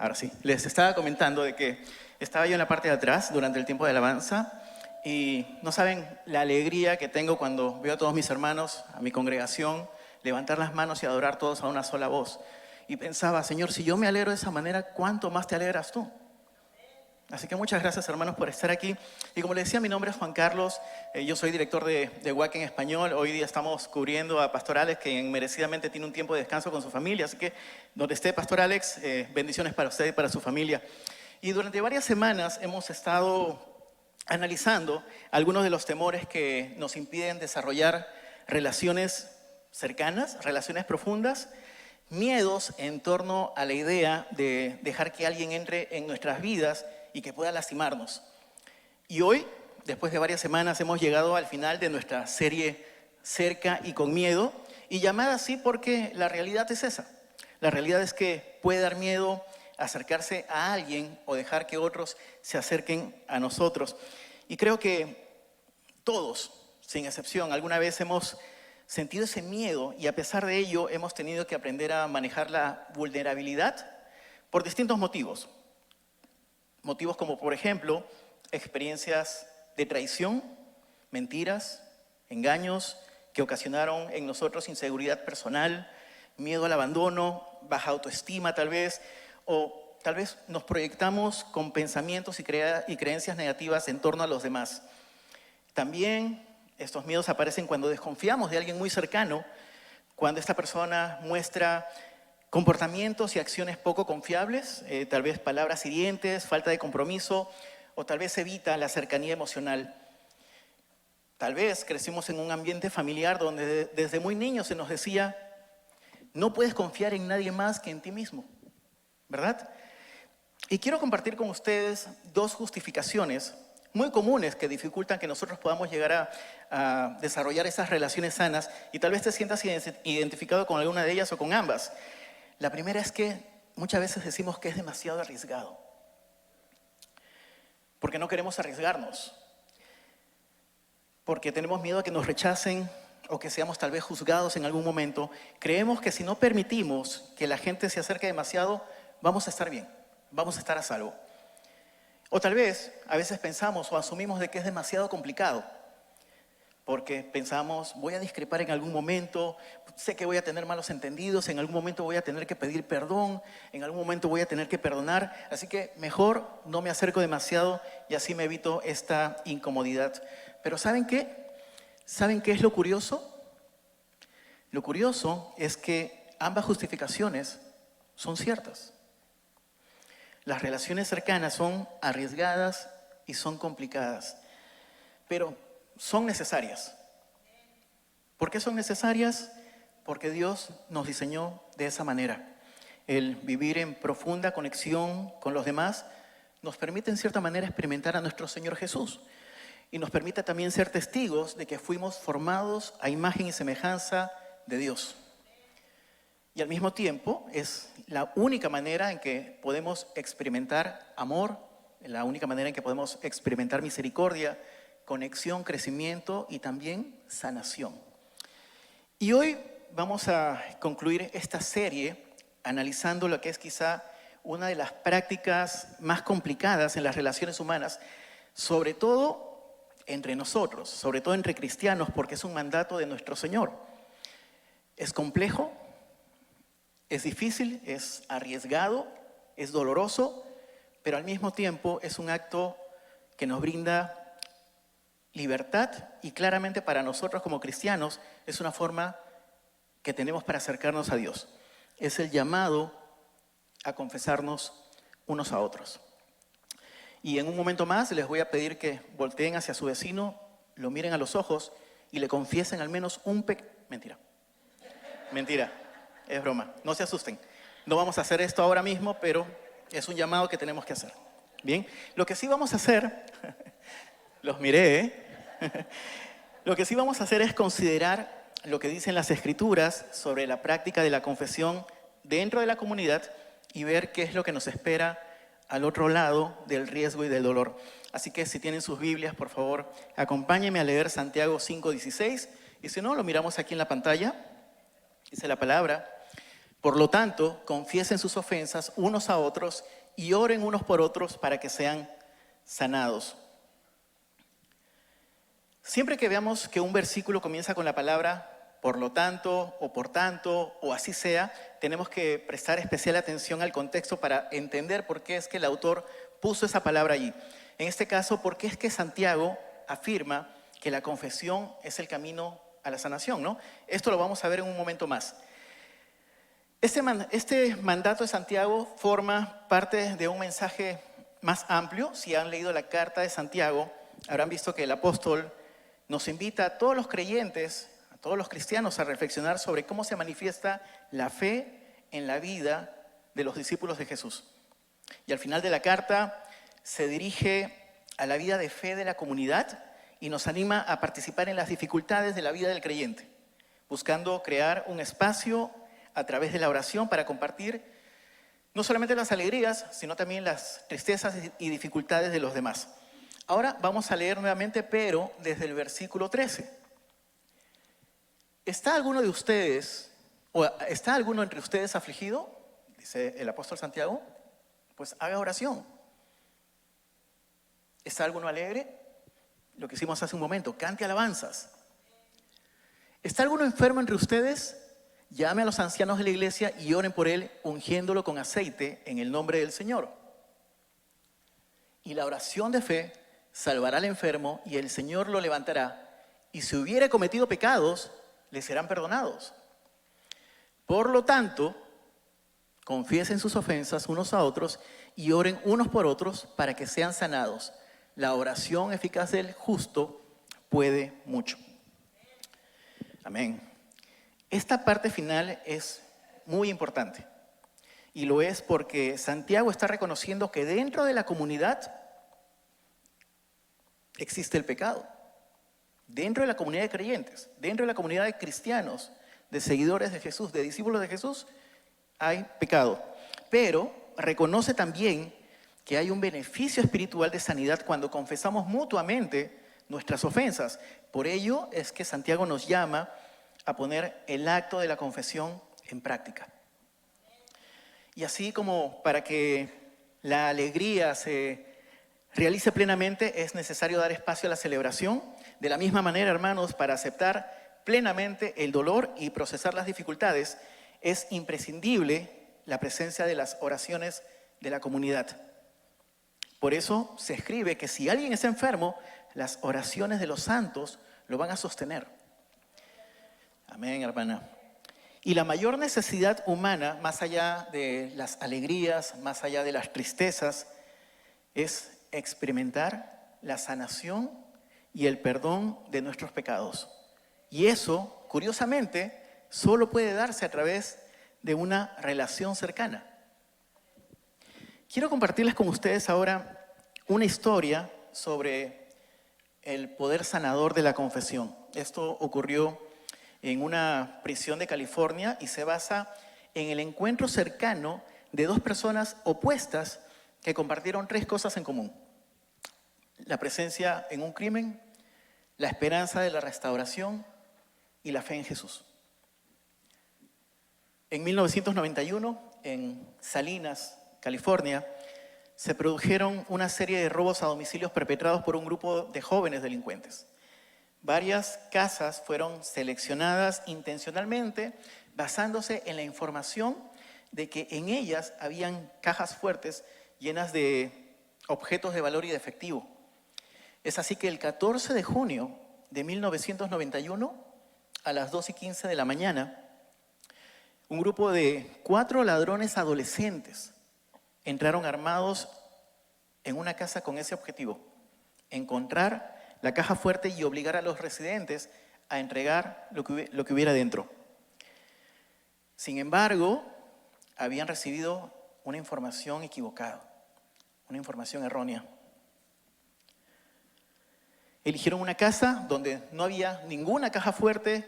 Ahora sí, les estaba comentando de que estaba yo en la parte de atrás durante el tiempo de alabanza y no saben la alegría que tengo cuando veo a todos mis hermanos, a mi congregación, levantar las manos y adorar todos a una sola voz. Y pensaba, Señor, si yo me alegro de esa manera, ¿cuánto más te alegras tú? Así que muchas gracias, hermanos, por estar aquí. Y como les decía, mi nombre es Juan Carlos, yo soy director de WAC en español. Hoy día estamos cubriendo a Pastor Alex, que merecidamente tiene un tiempo de descanso con su familia. Así que donde esté Pastor Alex, bendiciones para usted y para su familia. Y durante varias semanas hemos estado analizando algunos de los temores que nos impiden desarrollar relaciones cercanas, relaciones profundas, miedos en torno a la idea de dejar que alguien entre en nuestras vidas y que pueda lastimarnos. Y hoy, después de varias semanas, hemos llegado al final de nuestra serie Cerca y con Miedo, y llamada así porque la realidad es esa. La realidad es que puede dar miedo acercarse a alguien o dejar que otros se acerquen a nosotros. Y creo que todos, sin excepción, alguna vez hemos sentido ese miedo y a pesar de ello hemos tenido que aprender a manejar la vulnerabilidad por distintos motivos. Motivos como, por ejemplo, experiencias de traición, mentiras, engaños que ocasionaron en nosotros inseguridad personal, miedo al abandono, baja autoestima tal vez, o tal vez nos proyectamos con pensamientos y creencias negativas en torno a los demás. También estos miedos aparecen cuando desconfiamos de alguien muy cercano, cuando esta persona muestra comportamientos y acciones poco confiables, tal vez palabras hirientes, falta de compromiso, o tal vez evita la cercanía emocional. Tal vez crecimos en un ambiente familiar donde desde muy niños se nos decía, no puedes confiar en nadie más que en ti mismo, ¿verdad? Y quiero compartir con ustedes dos justificaciones muy comunes que dificultan que nosotros podamos llegar a desarrollar esas relaciones sanas y tal vez te sientas identificado con alguna de ellas o con ambas. La primera es que muchas veces decimos que es demasiado arriesgado, porque no queremos arriesgarnos, porque tenemos miedo a que nos rechacen o que seamos tal vez juzgados en algún momento. Creemos que si no permitimos que la gente se acerque demasiado, vamos a estar bien, vamos a estar a salvo. O tal vez a veces pensamos o asumimos de que es demasiado complicado, porque pensamos, voy a discrepar en algún momento, sé que voy a tener malos entendidos, en algún momento voy a tener que pedir perdón, en algún momento voy a tener que perdonar, así que mejor no me acerco demasiado y así me evito esta incomodidad. Pero ¿saben qué? ¿Saben qué es lo curioso? Lo curioso es que ambas justificaciones son ciertas. Las relaciones cercanas son arriesgadas y son complicadas, pero son necesarias. ¿Por qué son necesarias? Porque Dios nos diseñó de esa manera. El vivir en profunda conexión con los demás nos permite en cierta manera experimentar a nuestro Señor Jesús y nos permite también ser testigos de que fuimos formados a imagen y semejanza de Dios. Y al mismo tiempo es la única manera en que podemos experimentar amor, la única manera en que podemos experimentar misericordia, conexión, crecimiento y también sanación. Y hoy vamos a concluir esta serie analizando lo que es quizá una de las prácticas más complicadas en las relaciones humanas, sobre todo entre nosotros, sobre todo entre cristianos, porque es un mandato de nuestro Señor. Es complejo, es difícil, es arriesgado, es doloroso, pero al mismo tiempo es un acto que nos brinda libertad y claramente para nosotros como cristianos es una forma que tenemos para acercarnos a Dios. Es el llamado a confesarnos unos a otros. Y en un momento más les voy a pedir que volteen hacia su vecino, lo miren a los ojos y le confiesen al menos un pecado. Mentira, es broma, no se asusten. No vamos a hacer esto ahora mismo, pero es un llamado que tenemos que hacer. Bien, lo que sí vamos a hacer, los miré, ¿eh? Lo que sí vamos a hacer es considerar lo que dicen las Escrituras sobre la práctica de la confesión dentro de la comunidad y ver qué es lo que nos espera al otro lado del riesgo y del dolor. Así que si tienen sus Biblias, por favor, acompáñenme a leer Santiago 5:16 y si no, lo miramos aquí en la pantalla. Dice la palabra: Por lo tanto, confiesen sus ofensas unos a otros y oren unos por otros para que sean sanados. Siempre que veamos que un versículo comienza con la palabra por lo tanto o por tanto o así sea, tenemos que prestar especial atención al contexto para entender por qué es que el autor puso esa palabra allí. En este caso, ¿por qué es que Santiago afirma que la confesión es el camino a la sanación, ¿no? Esto lo vamos a ver en un momento más. Este mandato de Santiago forma parte de un mensaje más amplio. Si han leído la carta de Santiago, habrán visto que el apóstol nos invita a todos los creyentes, a todos los cristianos, a reflexionar sobre cómo se manifiesta la fe en la vida de los discípulos de Jesús. Y al final de la carta se dirige a la vida de fe de la comunidad y nos anima a participar en las dificultades de la vida del creyente, buscando crear un espacio a través de la oración para compartir no solamente las alegrías, sino también las tristezas y dificultades de los demás. Ahora vamos a leer nuevamente, pero desde el versículo 13. ¿Está alguno de ustedes, o está alguno entre ustedes afligido? Dice el apóstol Santiago. Pues haga oración. ¿Está alguno alegre? Lo que hicimos hace un momento, cante alabanzas. ¿Está alguno enfermo entre ustedes? Llame a los ancianos de la iglesia y oren por él, ungiéndolo con aceite en el nombre del Señor. Y la oración de fe salvará al enfermo y el Señor lo levantará. Y si hubiere cometido pecados, le serán perdonados. Por lo tanto, confiesen sus ofensas unos a otros y oren unos por otros para que sean sanados. La oración eficaz del justo puede mucho. Amén. Esta parte final es muy importante y lo es porque Santiago está reconociendo que dentro de la comunidad existe el pecado. Dentro de la comunidad de creyentes, dentro de la comunidad de cristianos, de seguidores de Jesús, de discípulos de Jesús, hay pecado. Pero reconoce también que hay un beneficio espiritual de sanidad cuando confesamos mutuamente nuestras ofensas. Por ello es que Santiago nos llama a poner el acto de la confesión en práctica. Y así como para que la alegría se realice plenamente, es necesario dar espacio a la celebración. De la misma manera, hermanos, para aceptar plenamente el dolor y procesar las dificultades, es imprescindible la presencia de las oraciones de la comunidad. Por eso se escribe que si alguien está enfermo, las oraciones de los santos lo van a sostener. Amén, hermana. Y la mayor necesidad humana, más allá de las alegrías, más allá de las tristezas, es experimentar la sanación y el perdón de nuestros pecados. Y eso, curiosamente, solo puede darse a través de una relación cercana. Quiero compartirles con ustedes ahora una historia sobre el poder sanador de la confesión. Esto ocurrió en una prisión de California y se basa en el encuentro cercano de dos personas opuestas que compartieron tres cosas en común: la presencia en un crimen, la esperanza de la restauración y la fe en Jesús. En 1991, en Salinas, California, se produjeron una serie de robos a domicilios perpetrados por un grupo de jóvenes delincuentes. Varias casas fueron seleccionadas intencionalmente basándose en la información de que en ellas habían cajas fuertes llenas de objetos de valor y de efectivo. Es así que el 14 de junio de 1991, a las 2:15 de la mañana, un grupo de 4 ladrones adolescentes entraron armados en una casa con ese objetivo: encontrar la caja fuerte y obligar a los residentes a entregar lo que hubiera dentro. Sin embargo, habían recibido una información equivocada, una información errónea. Eligieron una casa donde no había ninguna caja fuerte.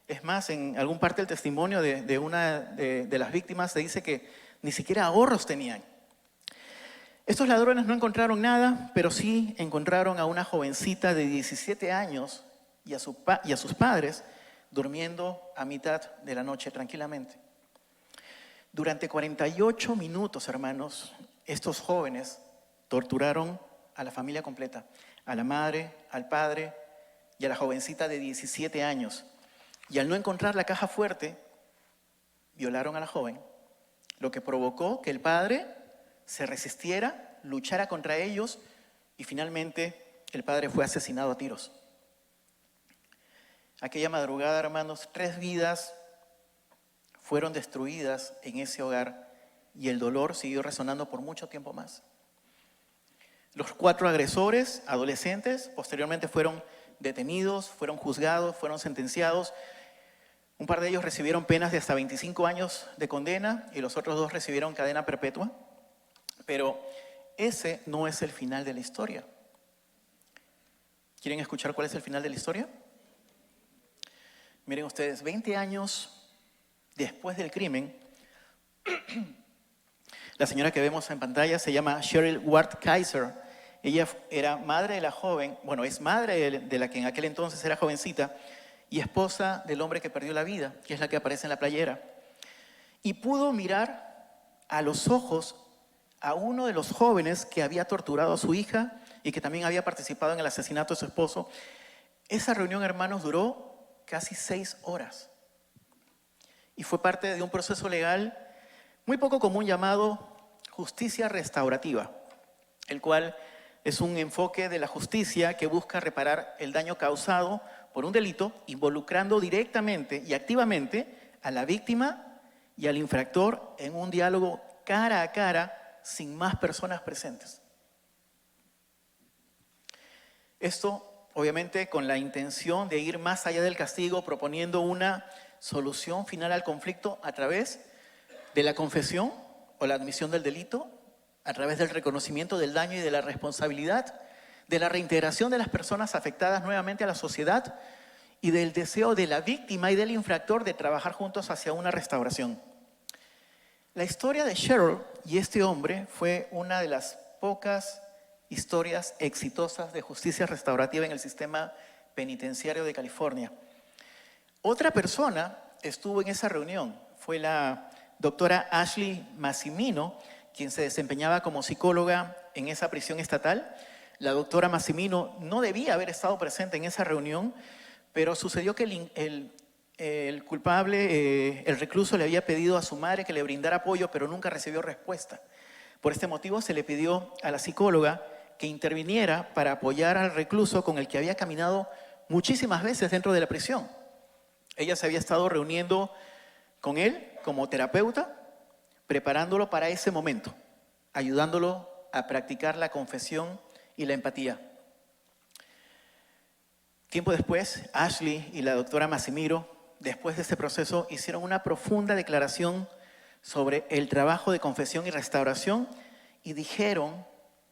Es más, en algún parte del testimonio de una de las víctimas se dice que ni siquiera ahorros tenían. Estos ladrones no encontraron nada, pero sí encontraron a una jovencita de 17 años y a sus padres durmiendo a mitad de la noche tranquilamente. Durante 48 minutos, hermanos, estos jóvenes torturaron a la familia completa, a la madre, al padre y a la jovencita de 17 años. Y al no encontrar la caja fuerte, violaron a la joven, lo que provocó que el padre se resistiera, luchara contra ellos y finalmente el padre fue asesinado a tiros. Aquella madrugada, hermanos, 3 vidas fueron destruidas en ese hogar y el dolor siguió resonando por mucho tiempo más. Los 4 agresores, adolescentes, posteriormente fueron detenidos, fueron juzgados, fueron sentenciados. Un par de ellos recibieron penas de hasta 25 años de condena y los otros 2 recibieron cadena perpetua. Pero ese no es el final de la historia. ¿Quieren escuchar cuál es el final de la historia? Miren ustedes, 20 años después del crimen, la señora que vemos en pantalla se llama Cheryl Ward Kaiser. Ella era madre de la joven, bueno, es madre de la que en aquel entonces era jovencita y esposa del hombre que perdió la vida, que es la que aparece en la playera. Y pudo mirar a los ojos a uno de los jóvenes que había torturado a su hija y que también había participado en el asesinato de su esposo. Esa reunión, hermanos, duró casi 6 horas. Y fue parte de un proceso legal muy poco común llamado justicia restaurativa, el cual es un enfoque de la justicia que busca reparar el daño causado por un delito, involucrando directamente y activamente a la víctima y al infractor en un diálogo cara a cara sin más personas presentes. Esto obviamente con la intención de ir más allá del castigo, proponiendo una solución final al conflicto a través de la confesión o la admisión del delito, a través del reconocimiento del daño y de la responsabilidad, de la reintegración de las personas afectadas nuevamente a la sociedad y del deseo de la víctima y del infractor de trabajar juntos hacia una restauración. La historia de Cheryl y este hombre fue una de las pocas historias exitosas de justicia restaurativa en el sistema penitenciario de California. Otra persona estuvo en esa reunión, fue la doctora Ashley Massimino, quien se desempeñaba como psicóloga en esa prisión estatal. La doctora Massimino no debía haber estado presente en esa reunión, pero sucedió que el culpable, el recluso, le había pedido a su madre que le brindara apoyo, pero nunca recibió respuesta. Por este motivo se le pidió a la psicóloga que interviniera para apoyar al recluso con el que había caminado muchísimas veces dentro de la prisión. Ella se había estado reuniendo con él como terapeuta, preparándolo para ese momento, ayudándolo a practicar la confesión y la empatía. Tiempo después, Ashley y la doctora Massimiro, después de este proceso, hicieron una profunda declaración sobre el trabajo de confesión y restauración y dijeron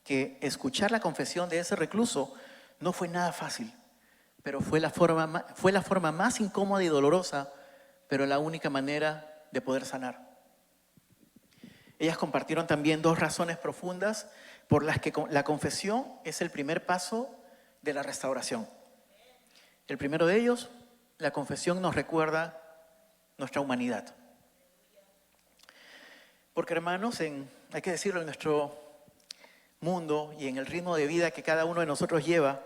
que escuchar la confesión de ese recluso no fue nada fácil, pero fue la forma más incómoda y dolorosa, pero la única manera de poder sanar. Ellas compartieron también 2 razones profundas por las que la confesión es el primer paso de la restauración. El primero de ellos, la confesión nos recuerda nuestra humanidad. Porque, hermanos, hay que decirlo, en nuestro mundo y en el ritmo de vida que cada uno de nosotros lleva,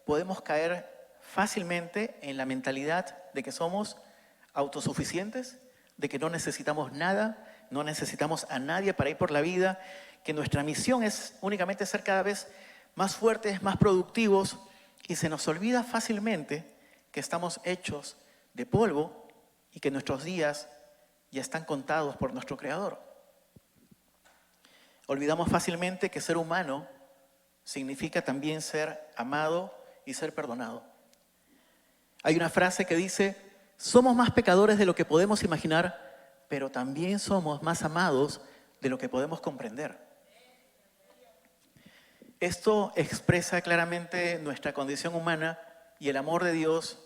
podemos caer fácilmente en la mentalidad de que somos autosuficientes, de que no necesitamos nada, no necesitamos a nadie para ir por la vida, que nuestra misión es únicamente ser cada vez más fuertes, más productivos, y se nos olvida fácilmente que estamos hechos de polvo y que nuestros días ya están contados por nuestro Creador. Olvidamos fácilmente que ser humano significa también ser amado y ser perdonado. Hay una frase que dice: somos más pecadores de lo que podemos imaginar, pero también somos más amados de lo que podemos comprender. Esto expresa claramente nuestra condición humana y el amor de Dios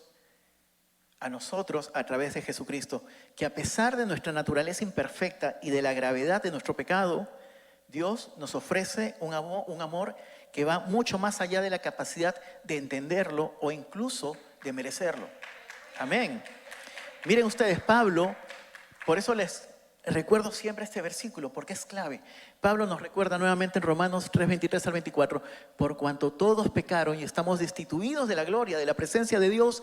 a nosotros a través de Jesucristo, que a pesar de nuestra naturaleza imperfecta y de la gravedad de nuestro pecado, Dios nos ofrece un amor que va mucho más allá de la capacidad de entenderlo o incluso de merecerlo. Amén. Miren ustedes, Pablo, por eso les recuerdo siempre este versículo porque es clave. Pablo nos recuerda nuevamente en Romanos 3:23 al 24, por cuanto todos pecaron y estamos destituidos de la gloria, de la presencia de Dios,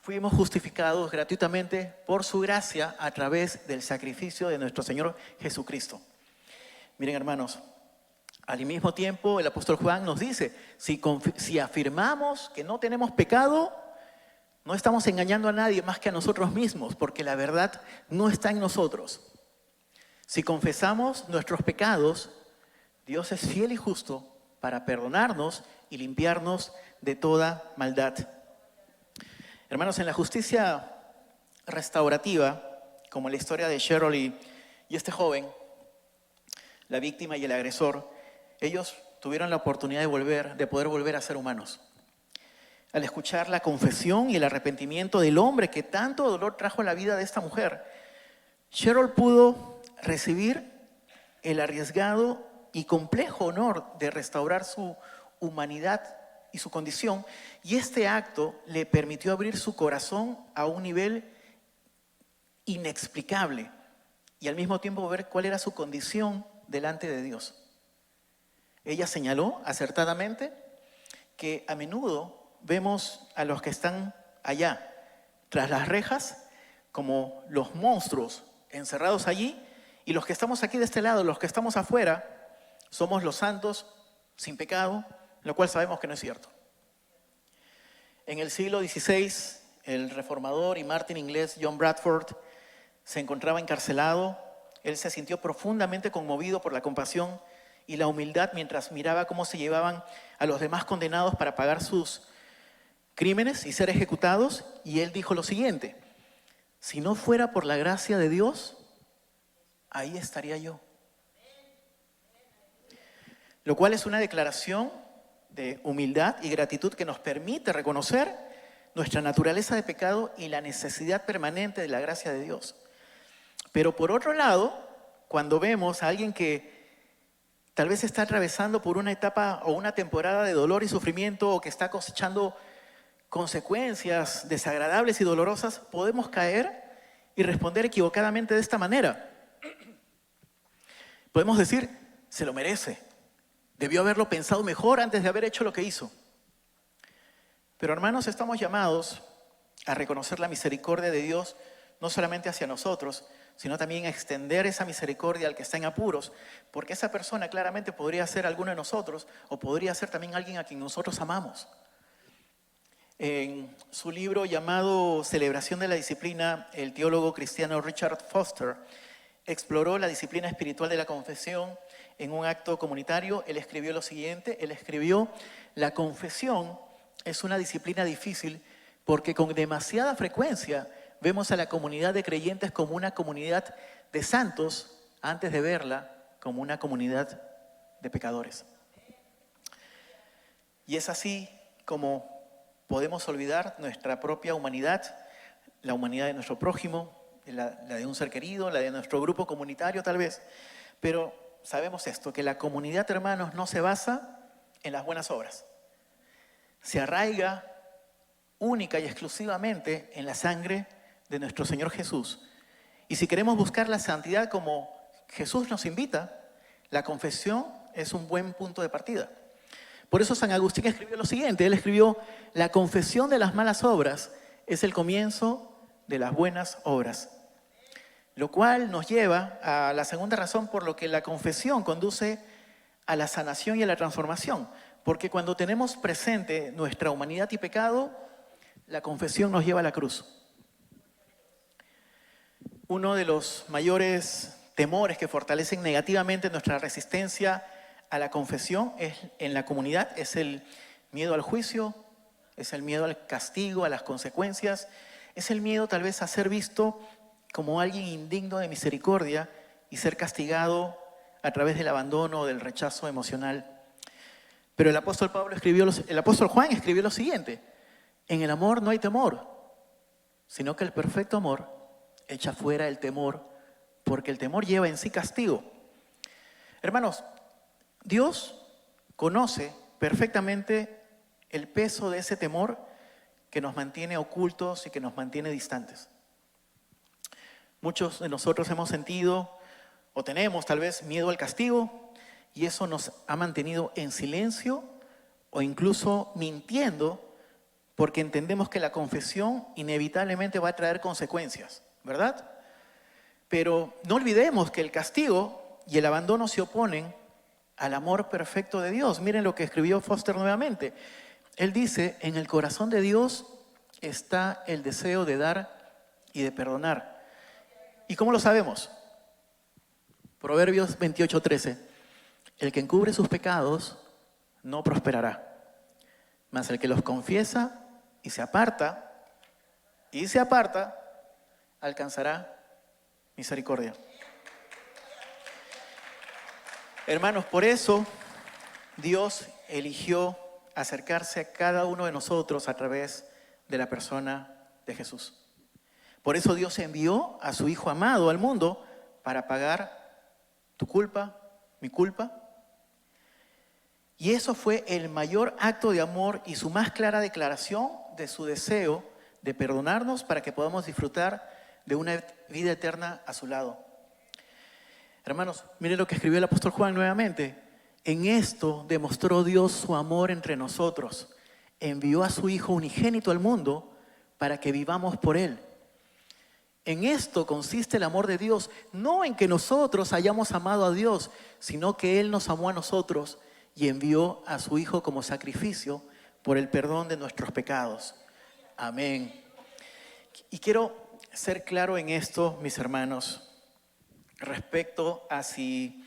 fuimos justificados gratuitamente por su gracia a través del sacrificio de nuestro Señor Jesucristo. Miren, hermanos, al mismo tiempo el apóstol Juan nos dice, si afirmamos que no tenemos pecado, no estamos engañando a nadie más que a nosotros mismos, porque la verdad no está en nosotros. Si confesamos nuestros pecados, Dios es fiel y justo para perdonarnos y limpiarnos de toda maldad. Hermanos, en la justicia restaurativa, como la historia de Cheryl y este joven, la víctima y el agresor, ellos tuvieron la oportunidad de poder volver a ser humanos. Al escuchar la confesión y el arrepentimiento del hombre que tanto dolor trajo a la vida de esta mujer, Cheryl pudo recibir el arriesgado y complejo honor de restaurar su humanidad y su condición, y este acto le permitió abrir su corazón a un nivel inexplicable y al mismo tiempo ver cuál era su condición delante de Dios. Ella señaló acertadamente que a menudo vemos a los que están allá, tras las rejas, como los monstruos encerrados allí, y los que estamos aquí de este lado, los que estamos afuera, somos los santos sin pecado, lo cual sabemos que no es cierto. En el siglo XVI, el reformador y mártir inglés John Bradford se encontraba encarcelado. Él se sintió profundamente conmovido por la compasión y la humildad mientras miraba cómo se llevaban a los demás condenados para pagar sus crímenes y ser ejecutados, y él dijo lo siguiente: si no fuera por la gracia de Dios, ahí estaría yo. Lo cual es una declaración de humildad y gratitud que nos permite reconocer nuestra naturaleza de pecado y la necesidad permanente de la gracia de Dios. Pero por otro lado, cuando vemos a alguien que tal vez está atravesando por una etapa o una temporada de dolor y sufrimiento, o que está cosechando consecuencias desagradables y dolorosas, podemos caer y responder equivocadamente de esta manera. Podemos decir, se lo merece, debió haberlo pensado mejor antes de haber hecho lo que hizo. Pero hermanos, estamos llamados a reconocer la misericordia de Dios, no solamente hacia nosotros, sino también a extender esa misericordia al que está en apuros, porque esa persona claramente podría ser alguno de nosotros, o podría ser también alguien a quien nosotros amamos. En su libro llamado Celebración de la Disciplina, el teólogo cristiano Richard Foster exploró la disciplina espiritual de la confesión en un acto comunitario. Él escribió lo siguiente, la confesión es una disciplina difícil porque con demasiada frecuencia vemos a la comunidad de creyentes como una comunidad de santos antes de verla como una comunidad de pecadores. Y es así como podemos olvidar nuestra propia humanidad, la humanidad de nuestro prójimo, la de un ser querido, la de nuestro grupo comunitario tal vez. Pero sabemos esto, que la comunidad, hermanos, no se basa en las buenas obras. Se arraiga única y exclusivamente en la sangre de nuestro Señor Jesús. Y si queremos buscar la santidad como Jesús nos invita, la confesión es un buen punto de partida. Por eso San Agustín escribió lo siguiente, él escribió: la confesión de las malas obras es el comienzo de las buenas obras. Lo cual nos lleva a la segunda razón por lo que la confesión conduce a la sanación y a la transformación. Porque cuando tenemos presente nuestra humanidad y pecado, la confesión nos lleva a la cruz. Uno de los mayores temores que fortalecen negativamente nuestra resistencia a la confesión en la comunidad es el miedo al juicio, es el miedo al castigo, a las consecuencias, es el miedo tal vez a ser visto como alguien indigno de misericordia y ser castigado a través del abandono o del rechazo emocional. Pero el apóstol Juan escribió lo siguiente: en el amor no hay temor, sino que el perfecto amor echa fuera el temor, porque el temor lleva en sí castigo. Hermanos, Dios conoce perfectamente el peso de ese temor que nos mantiene ocultos y que nos mantiene distantes. Muchos de nosotros hemos sentido o tenemos tal vez miedo al castigo y eso nos ha mantenido en silencio o incluso mintiendo porque entendemos que la confesión inevitablemente va a traer consecuencias, ¿verdad? Pero no olvidemos que el castigo y el abandono se oponen al amor perfecto de Dios. Miren lo que escribió Foster nuevamente. Él dice, en el corazón de Dios está el deseo de dar y de perdonar. ¿Y cómo lo sabemos? Proverbios 28:13. El que encubre sus pecados no prosperará, mas el que los confiesa y se aparta, alcanzará misericordia. Hermanos, por eso Dios eligió acercarse a cada uno de nosotros a través de la persona de Jesús. Por eso Dios envió a su Hijo amado al mundo para pagar tu culpa, mi culpa. Y eso fue el mayor acto de amor y su más clara declaración de su deseo de perdonarnos para que podamos disfrutar de una vida eterna a su lado. Hermanos, miren lo que escribió el apóstol Juan nuevamente. En esto demostró Dios su amor entre nosotros. Envió a su Hijo unigénito al mundo para que vivamos por Él. En esto consiste el amor de Dios, no en que nosotros hayamos amado a Dios, sino que Él nos amó a nosotros y envió a su Hijo como sacrificio por el perdón de nuestros pecados. Amén. Y quiero ser claro en esto, mis hermanos, respecto a si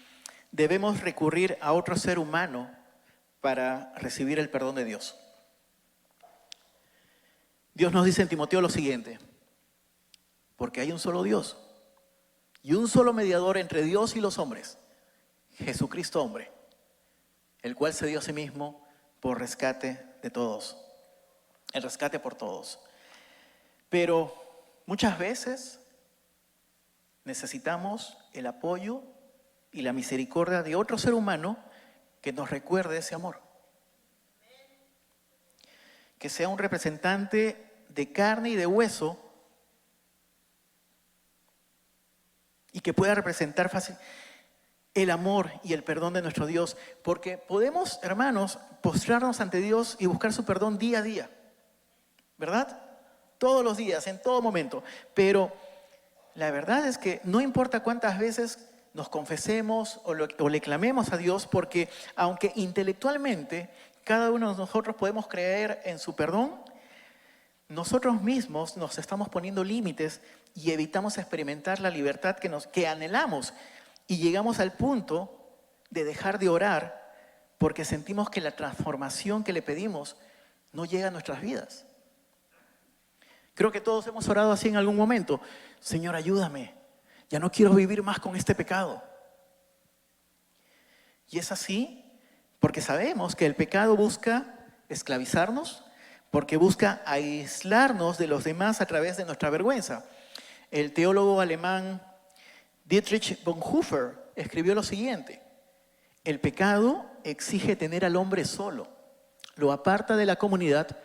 debemos recurrir a otro ser humano para recibir el perdón de Dios. Dios nos dice en Timoteo lo siguiente: porque hay un solo Dios y un solo mediador entre Dios y los hombres, Jesucristo hombre, el cual se dio a sí mismo por rescate de todos, el rescate por todos. Pero muchas veces necesitamos el apoyo y la misericordia de otro ser humano que nos recuerde ese amor. Que sea un representante de carne y de hueso y que pueda representar fácil el amor y el perdón de nuestro Dios. Porque podemos, hermanos, postrarnos ante Dios y buscar su perdón día a día, ¿verdad? Todos los días, en todo momento. Pero la verdad es que no importa cuántas veces nos confesemos o le clamemos a Dios, porque aunque intelectualmente cada uno de nosotros podemos creer en su perdón, nosotros mismos nos estamos poniendo límites y evitamos experimentar la libertad que anhelamos. Y llegamos al punto de dejar de orar porque sentimos que la transformación que le pedimos no llega a nuestras vidas. Creo que todos hemos orado así en algún momento. Señor, ayúdame. Ya no quiero vivir más con este pecado. Y es así porque sabemos que el pecado busca esclavizarnos, porque busca aislarnos de los demás a través de nuestra vergüenza. El teólogo alemán Dietrich Bonhoeffer escribió lo siguiente: el pecado exige tener al hombre solo, lo aparta de la comunidad.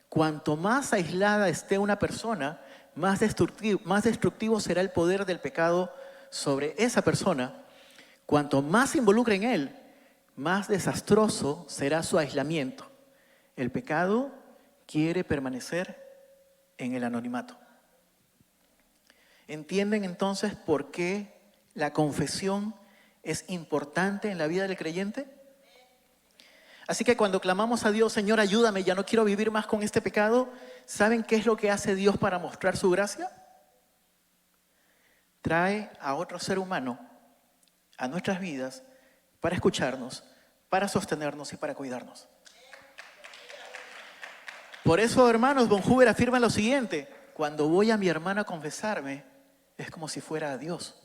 Cuanto más aislada esté una persona, más destructivo será el poder del pecado sobre esa persona. Cuanto más se involucre en él, más desastroso será su aislamiento. El pecado quiere permanecer en el anonimato. ¿Entienden entonces por qué la confesión es importante en la vida del creyente? Así que cuando clamamos a Dios, Señor, ayúdame, ya no quiero vivir más con este pecado, ¿saben qué es lo que hace Dios para mostrar su gracia? Trae a otro ser humano a nuestras vidas para escucharnos, para sostenernos y para cuidarnos. Por eso, hermanos, Bonhoeffer afirma lo siguiente: cuando voy a mi hermano a confesarme, es como si fuera a Dios.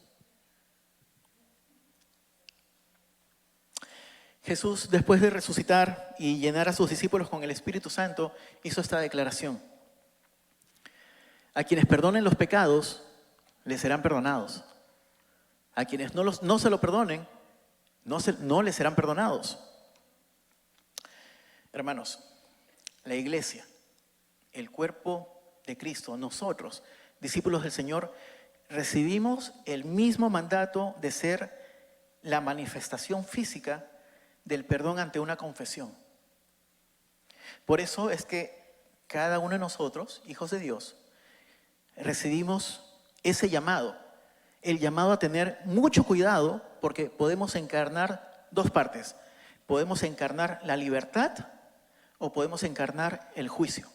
Jesús, después de resucitar y llenar a sus discípulos con el Espíritu Santo, hizo esta declaración: a quienes perdonen los pecados, les serán perdonados. A quienes no se lo perdonen, no les serán perdonados. Hermanos, la iglesia, el cuerpo de Cristo, nosotros, discípulos del Señor, recibimos el mismo mandato de ser la manifestación física del perdón ante una confesión. Por eso es que cada uno de nosotros, hijos de Dios, recibimos ese llamado, el llamado a tener mucho cuidado, porque podemos encarnar dos partes. Podemos encarnar la libertad o podemos encarnar el juicio.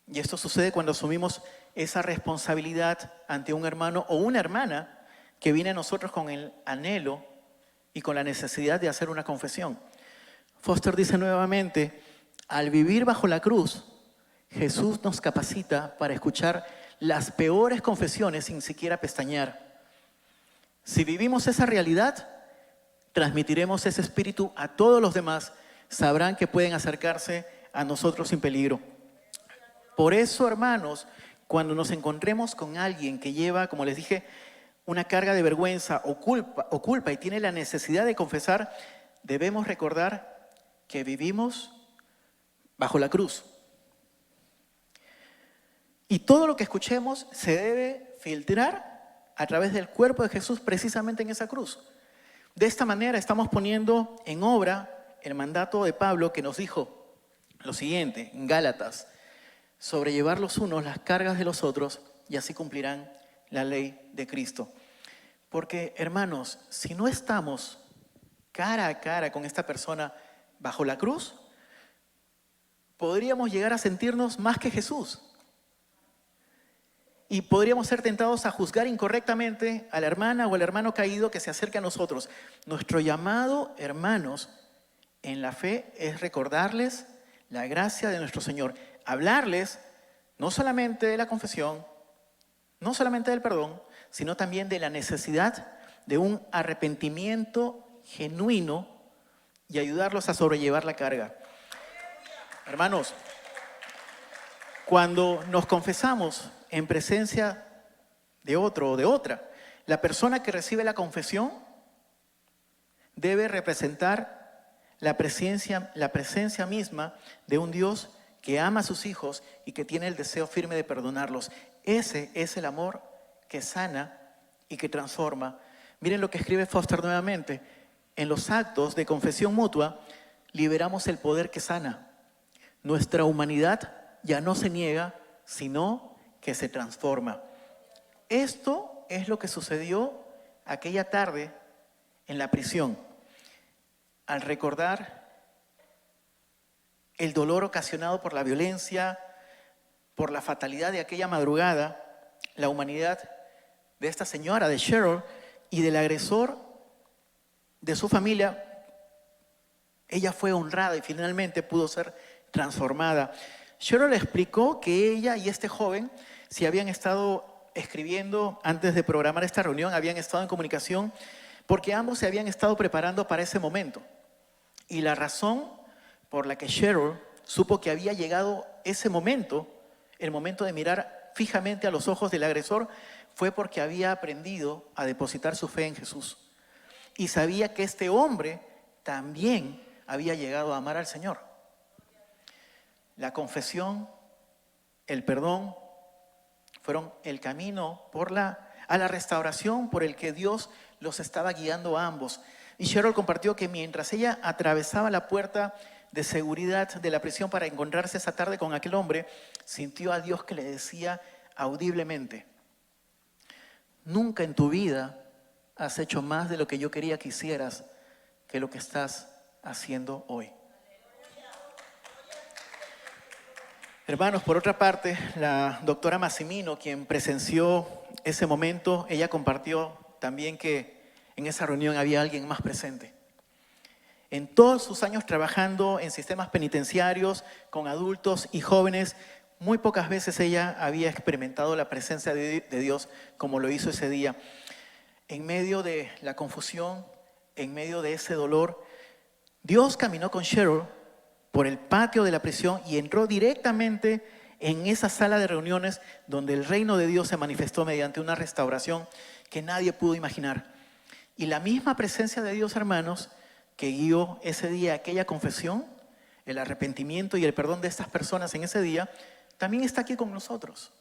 Y esto sucede cuando asumimos esa responsabilidad ante un hermano o una hermana que viene a nosotros con el anhelo y con la necesidad de hacer una confesión. Foster dice nuevamente, al vivir bajo la cruz, Jesús nos capacita para escuchar las peores confesiones sin siquiera pestañear. Si vivimos esa realidad, transmitiremos ese espíritu a todos los demás, sabrán que pueden acercarse a nosotros sin peligro. Por eso, hermanos, cuando nos encontremos con alguien que lleva, como les dije, una carga de vergüenza o culpa y tiene la necesidad de confesar, debemos recordar que vivimos bajo la cruz. Y todo lo que escuchemos se debe filtrar a través del cuerpo de Jesús precisamente en esa cruz. De esta manera estamos poniendo en obra el mandato de Pablo que nos dijo lo siguiente en Gálatas: sobrellevar los unos las cargas de los otros y así cumplirán la ley de Cristo. Porque, hermanos, si no estamos cara a cara con esta persona bajo la cruz, podríamos llegar a sentirnos más que Jesús. Y podríamos ser tentados a juzgar incorrectamente a la hermana o al hermano caído que se acerca a nosotros. Nuestro llamado, hermanos, en la fe es recordarles la gracia de nuestro Señor. Hablarles no solamente de la confesión, no solamente del perdón, sino también de la necesidad de un arrepentimiento genuino y ayudarlos a sobrellevar la carga. Hermanos, cuando nos confesamos en presencia de otro o de otra, la persona que recibe la confesión debe representar la presencia misma de un Dios que ama a sus hijos y que tiene el deseo firme de perdonarlos. Ese es el amor que sana y que transforma. Miren lo que escribe Foster nuevamente. En los actos de confesión mutua liberamos el poder que sana. Nuestra humanidad ya no se niega, sino que se transforma. Esto es lo que sucedió aquella tarde en la prisión. Al recordar el dolor ocasionado por la violencia, por la fatalidad de aquella madrugada, la humanidad de esta señora, de Cheryl, y del agresor de su familia, ella fue honrada y finalmente pudo ser transformada. Cheryl le explicó que ella y este joven, si habían estado escribiendo antes de programar esta reunión, habían estado en comunicación porque ambos se habían estado preparando para ese momento. Y la razón por la que Cheryl supo que había llegado ese momento, el momento de mirar fijamente a los ojos del agresor, fue porque había aprendido a depositar su fe en Jesús. Y sabía que este hombre también había llegado a amar al Señor. La confesión, el perdón, fueron el camino a la restauración por el que Dios los estaba guiando a ambos. Y Cheryl compartió que mientras ella atravesaba la puerta de seguridad de la prisión para encontrarse esa tarde con aquel hombre, sintió a Dios que le decía audiblemente: nunca en tu vida has hecho más de lo que yo quería que hicieras que lo que estás haciendo hoy. Hermanos, por otra parte, la doctora Massimino, quien presenció ese momento, ella compartió también que en esa reunión había alguien más presente. En todos sus años trabajando en sistemas penitenciarios, con adultos y jóvenes, muy pocas veces ella había experimentado la presencia de Dios como lo hizo ese día. En medio de la confusión, en medio de ese dolor, Dios caminó con Cheryl por el patio de la prisión y entró directamente en esa sala de reuniones donde el reino de Dios se manifestó mediante una restauración que nadie pudo imaginar. Y la misma presencia de Dios, hermanos, que guió ese día aquella confesión, el arrepentimiento y el perdón de estas personas en ese día, también está aquí con nosotros.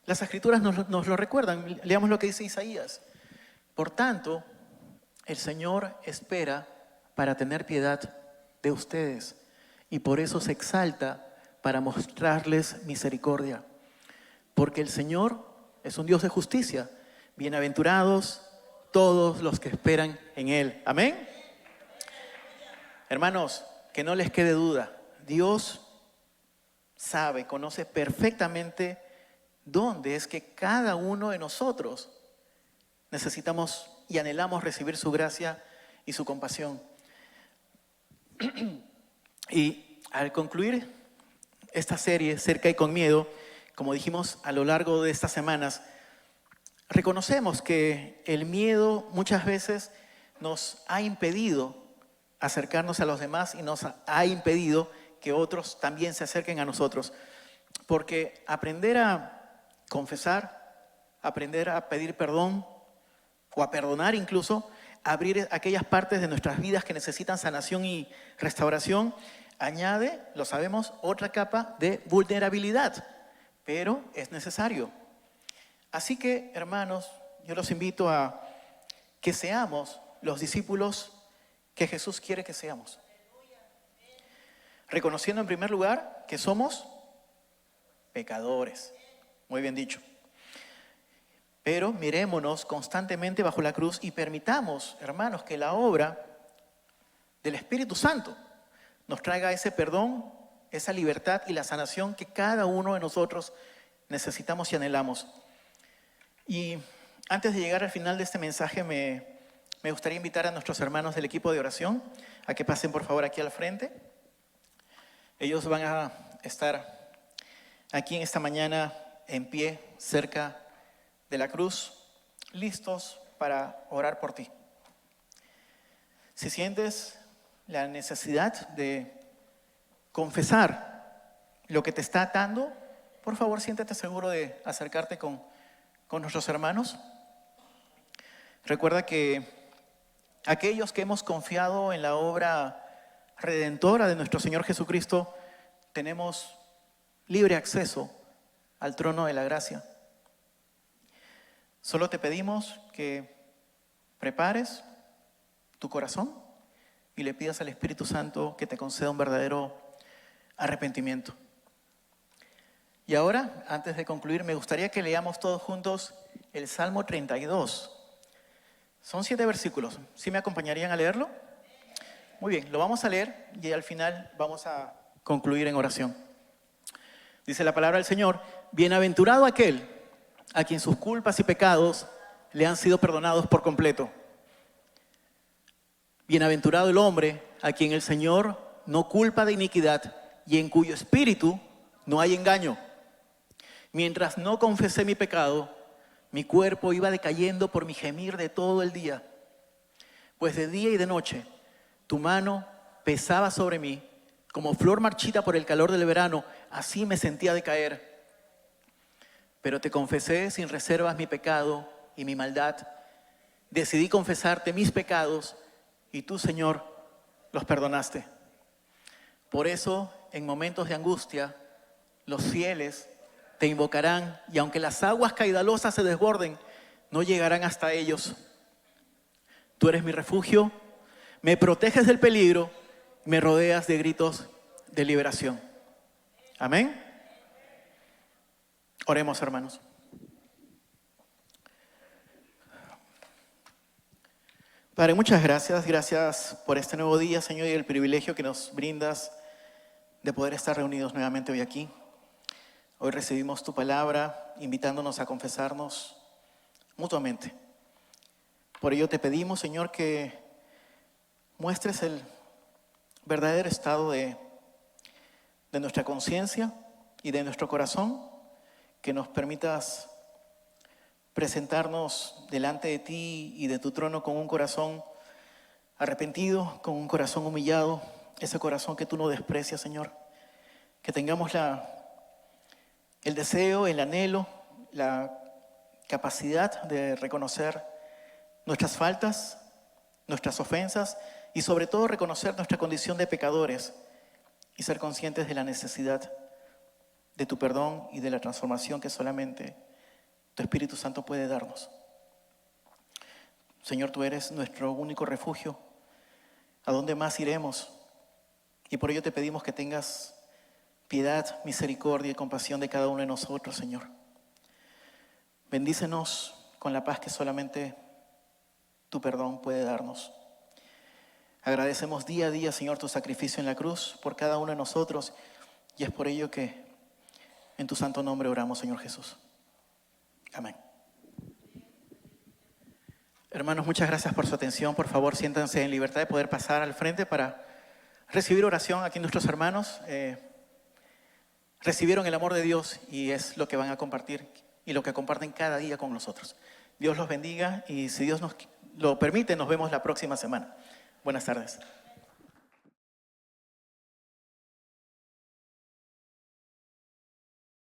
Las Escrituras nos lo recuerdan. Leamos lo que dice Isaías. Por tanto, el Señor espera para tener piedad de ustedes y por eso se exalta para mostrarles misericordia. Porque el Señor es un Dios de justicia. Bienaventurados todos los que esperan en Él. Amén. Hermanos, que no les quede duda. Dios sabe, conoce perfectamente dónde es que cada uno de nosotros necesitamos y anhelamos recibir su gracia y su compasión. Y al concluir esta serie, Cerca y con Miedo, como dijimos a lo largo de estas semanas, reconocemos que el miedo muchas veces nos ha impedido acercarnos a los demás y nos ha impedido que otros también se acerquen a nosotros. Porque aprender a confesar, aprender a pedir perdón o a perdonar incluso, abrir aquellas partes de nuestras vidas que necesitan sanación y restauración, añade, lo sabemos, otra capa de vulnerabilidad, pero es necesario. Así que, hermanos, yo los invito a que seamos los discípulos que Jesús quiere que seamos. Reconociendo en primer lugar que somos pecadores. Muy bien dicho. Pero mirémonos constantemente bajo la cruz y permitamos, hermanos, que la obra del Espíritu Santo nos traiga ese perdón, esa libertad y la sanación que cada uno de nosotros necesitamos y anhelamos. Y antes de llegar al final de este mensaje, me gustaría invitar a nuestros hermanos del equipo de oración a que pasen por favor aquí al frente. Ellos van a estar aquí en esta mañana en pie cerca de la cruz, listos para orar por ti. Si sientes la necesidad de confesar lo que te está atando, por favor siéntete seguro de acercarte con nuestros hermanos. Recuerda que aquellos que hemos confiado en la obra redentora de nuestro Señor Jesucristo, tenemos libre acceso al trono de la gracia. Solo te pedimos que prepares tu corazón y le pidas al Espíritu Santo que te conceda un verdadero arrepentimiento. Y ahora, antes de concluir, me gustaría que leamos todos juntos el Salmo 32. Son 7 versículos. ¿Sí me acompañarían a leerlo? Muy bien, lo vamos a leer y al final vamos a concluir en oración. Dice la palabra del Señor: bienaventurado aquel a quien sus culpas y pecados le han sido perdonados por completo. Bienaventurado el hombre a quien el Señor no culpa de iniquidad y en cuyo espíritu no hay engaño. Mientras no confesé mi pecado, mi cuerpo iba decayendo por mi gemir de todo el día. Pues de día y de noche tu mano pesaba sobre mí, como flor marchita por el calor del verano, así me sentía decaer. Pero te confesé sin reservas mi pecado y mi maldad. Decidí confesarte mis pecados y tú, Señor, los perdonaste. Por eso, en momentos de angustia, los fieles te invocarán y aunque las aguas caudalosas se desborden, no llegarán hasta ellos. Tú eres mi refugio, me proteges del peligro, me rodeas de gritos de liberación. Amén. Oremos, hermanos. Padre, muchas gracias. Gracias por este nuevo día, Señor, y el privilegio que nos brindas de poder estar reunidos nuevamente hoy aquí. Hoy recibimos tu palabra, invitándonos a confesarnos mutuamente. Por ello te pedimos, Señor, que muestres el verdadero estado de nuestra conciencia y de nuestro corazón, que nos permitas presentarnos delante de ti y de tu trono con un corazón arrepentido, con un corazón humillado, ese corazón que tú no desprecias, Señor. Que tengamos el deseo, el anhelo, la capacidad de reconocer nuestras faltas, nuestras ofensas y sobre todo reconocer nuestra condición de pecadores y ser conscientes de la necesidad de tu perdón y de la transformación que solamente tu Espíritu Santo puede darnos. Señor, tú eres nuestro único refugio. ¿A dónde más iremos? Y por ello te pedimos que tengas piedad, misericordia y compasión de cada uno de nosotros, Señor. Bendícenos con la paz que solamente tu perdón puede darnos. Agradecemos día a día, Señor, tu sacrificio en la cruz por cada uno de nosotros, y es por ello que en tu santo nombre oramos, Señor Jesús. Amén. Hermanos, muchas gracias por su atención. Por favor, siéntanse en libertad de poder pasar al frente para recibir oración. Aquí nuestros hermanos recibieron el amor de Dios y es lo que van a compartir y lo que comparten cada día con nosotros. Dios los bendiga y si Dios nos lo permite, nos vemos la próxima semana. Buenas tardes.